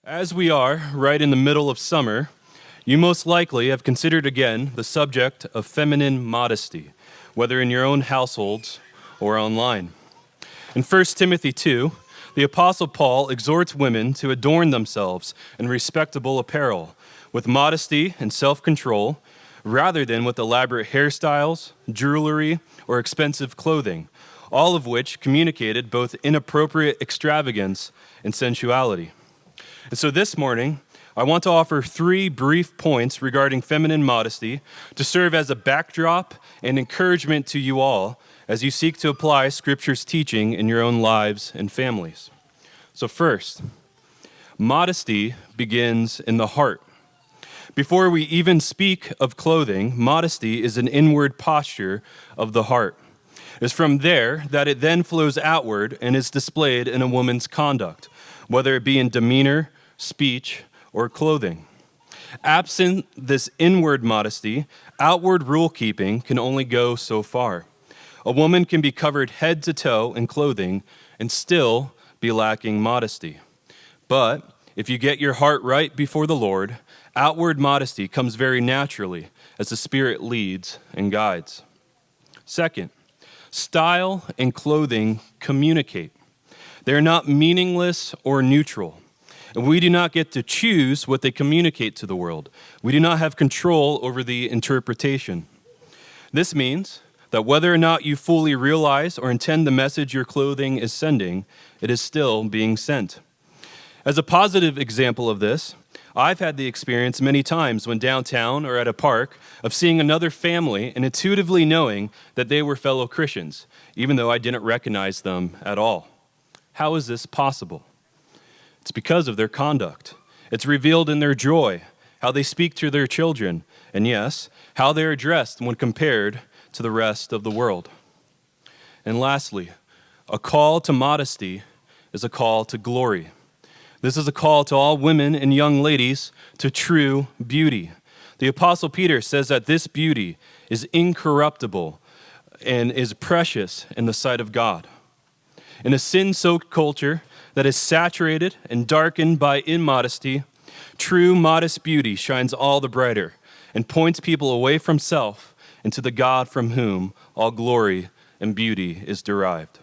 As we are right in the middle of summer, you most likely have considered again the subject of feminine modesty, whether in your own households or online. In 1 Timothy 2, the Apostle Paul exhorts women to adorn themselves in respectable apparel, with modesty and self-control, rather than with elaborate hairstyles, jewelry, or expensive clothing, all of which communicated both inappropriate extravagance and sensuality. And so this morning, I want to offer 3 brief points regarding feminine modesty to serve as a backdrop and encouragement to you all as you seek to apply Scripture's teaching in your own lives and families. So first, modesty begins in the heart. Before we even speak of clothing, modesty is an inward posture of the heart. It's from there that it then flows outward and is displayed in a woman's conduct, whether it be in demeanor, speech, or clothing. Absent this inward modesty, outward rule-keeping can only go so far. A woman can be covered head to toe in clothing and still be lacking modesty. But if you get your heart right before the Lord, outward modesty comes very naturally as the Spirit leads and guides. Second, style and clothing communicate. They are not meaningless or neutral. And we do not get to choose what they communicate to the world. We do not have control over the interpretation. This means that whether or not you fully realize or intend the message your clothing is sending, it is still being sent. As a positive example of this, I've had the experience many times when downtown or at a park of seeing another family and intuitively knowing that they were fellow Christians, even though I didn't recognize them at all. How is this possible? It's because of their conduct. It's revealed in their joy, how they speak to their children, and yes, how they are dressed when compared to the rest of the world. And lastly, a call to modesty is a call to glory. This is a call to all women and young ladies to true beauty. The Apostle Peter says that this beauty is incorruptible and is precious in the sight of God. In a sin-soaked culture that is saturated and darkened by immodesty, true modest beauty shines all the brighter and points people away from self and to the God from whom all glory and beauty is derived.